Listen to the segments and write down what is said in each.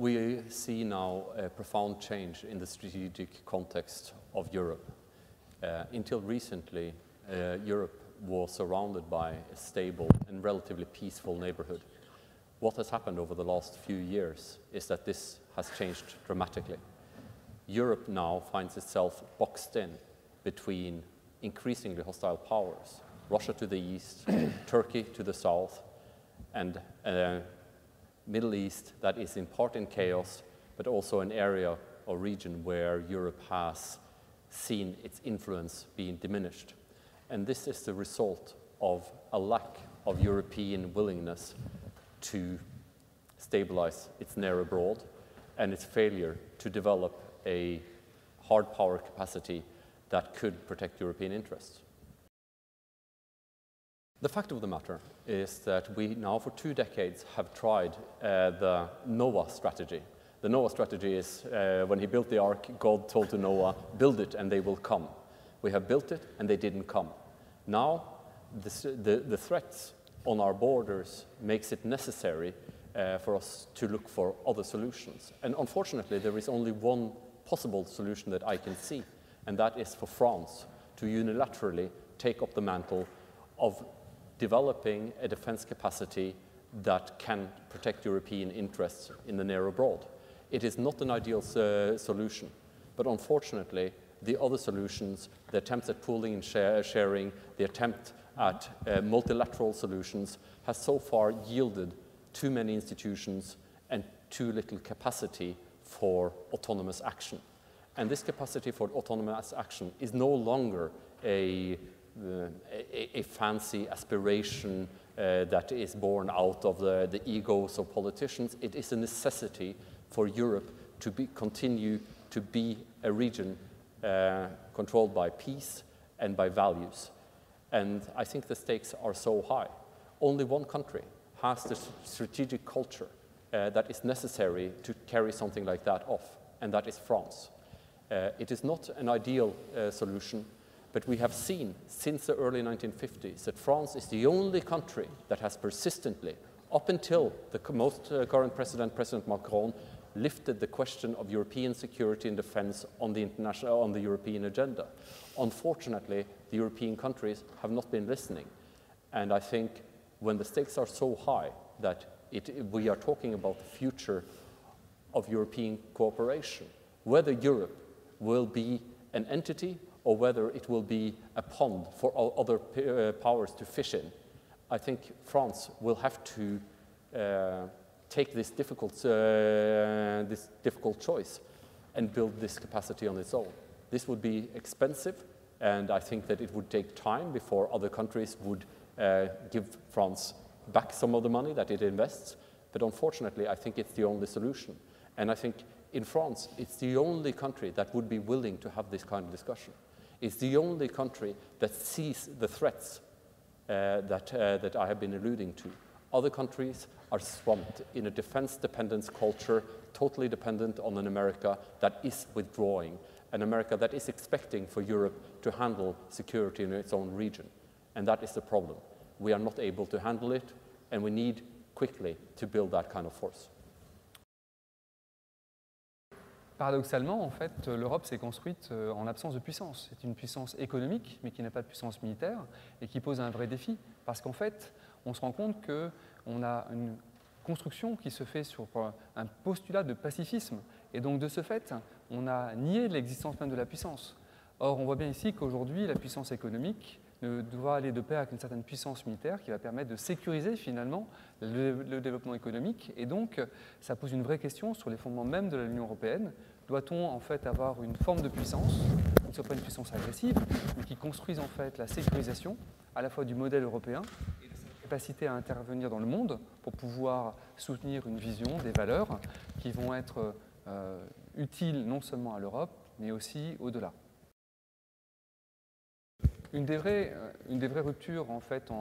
We see now a profound change in the strategic context of Europe. Until recently, Europe was surrounded by a stable and relatively peaceful neighborhood. What has happened over the last few years is that this has changed dramatically. Europe now finds itself boxed in between increasingly hostile powers, Russia to the east, Turkey to the south, and Middle East that is in part in chaos, but also an area or region where Europe has seen its influence being diminished. And this is the result of a lack of European willingness to stabilize its near abroad and its failure to develop a hard power capacity that could protect European interests. The fact of the matter is that we now for 2 decades have tried the Noah strategy. The Noah strategy is when he built the ark, God told to Noah, build it and they will come. We have built it and they didn't come. Now the threats on our borders makes it necessary for us to look for other solutions. And unfortunately, there is only one possible solution that I can see, and that is for France to unilaterally take up the mantle of developing a defense capacity that can protect European interests in the near abroad. It is not an ideal solution, but unfortunately, the other solutions, the attempts at pooling and sharing, the attempt at multilateral solutions has so far yielded too many institutions and too little capacity for autonomous action. And this capacity for autonomous action is no longer a fancy aspiration that is born out of the egos of politicians. It is a necessity for Europe to continue to be a region controlled by peace and by values. And I think the stakes are so high. Only one country has the strategic culture that is necessary to carry something like that off, and that is France. It is not an ideal solution, but we have seen since the early 1950s that France is the only country that has persistently, up until the most current president, President Macron, lifted the question of European security and defense on the European agenda. Unfortunately, the European countries have not been listening. And I think when the stakes are so high that we are talking about the future of European cooperation, whether Europe will be an entity or whether it will be a pond for all other powers to fish in, I think France will have to take this difficult choice and build this capacity on its own. This would be expensive, and I think that it would take time before other countries would give France back some of the money that it invests. But unfortunately, I think it's the only solution. And I think in France, it's the only country that would be willing to have this kind of discussion. It's the only country that sees the threats that I have been alluding to. Other countries are swamped in a defense dependence culture, totally dependent on an America that is withdrawing, an America that is expecting for Europe to handle security in its own region. And that is the problem. We are not able to handle it, and we need quickly to build that kind of force. Paradoxalement, en fait, l'Europe s'est construite en absence de puissance. C'est une puissance économique, mais qui n'a pas de puissance militaire, et qui pose un vrai défi. Parce qu'en fait, on se rend compte qu'on a une construction qui se fait sur un postulat de pacifisme. Et donc, de ce fait, on a nié l'existence même de la puissance. Or, on voit bien ici qu'aujourd'hui, la puissance économique doit aller de pair avec une certaine puissance militaire qui va permettre de sécuriser finalement le développement économique. Et donc, ça pose une vraie question sur les fondements même de l'Union européenne. Doit-on en fait avoir une forme de puissance, qui ne soit pas une puissance agressive, mais qui construise en fait la sécurisation à la fois du modèle européen et de sa capacité à intervenir dans le monde pour pouvoir soutenir une vision, des valeurs qui vont être utiles non seulement à l'Europe, mais aussi au-delà. Une des vraies ruptures en fait,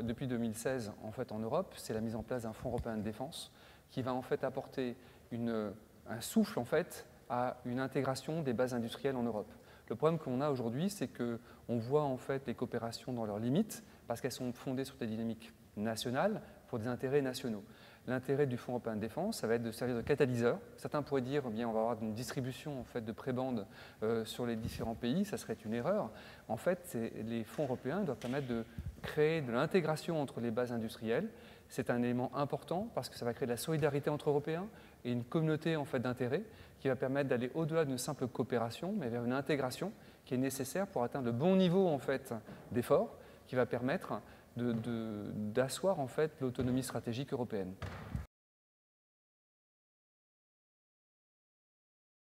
depuis 2016 en fait, en Europe, c'est la mise en place d'un fonds européen de défense qui va en fait apporter un souffle en fait, à une intégration des bases industrielles en Europe. Le problème qu'on a aujourd'hui, c'est qu'on voit en fait les coopérations dans leurs limites parce qu'elles sont fondées sur des dynamiques nationales pour des intérêts nationaux. l'intérêt du Fonds européen de défense, ça va être de servir de catalyseur. Certains pourraient dire, eh bien, on va avoir une distribution en fait, de prébendes sur les différents pays, ça serait une erreur. En fait, les fonds européens doivent permettre de créer de l'intégration entre les bases industrielles. C'est un élément important parce que ça va créer de la solidarité entre Européens et une communauté en fait, d'intérêt qui va permettre d'aller au-delà d'une simple coopération, mais vers une intégration qui est nécessaire pour atteindre le bon niveau en fait, d'effort qui va permettre d'asseoir en fait, l'autonomie stratégique européenne.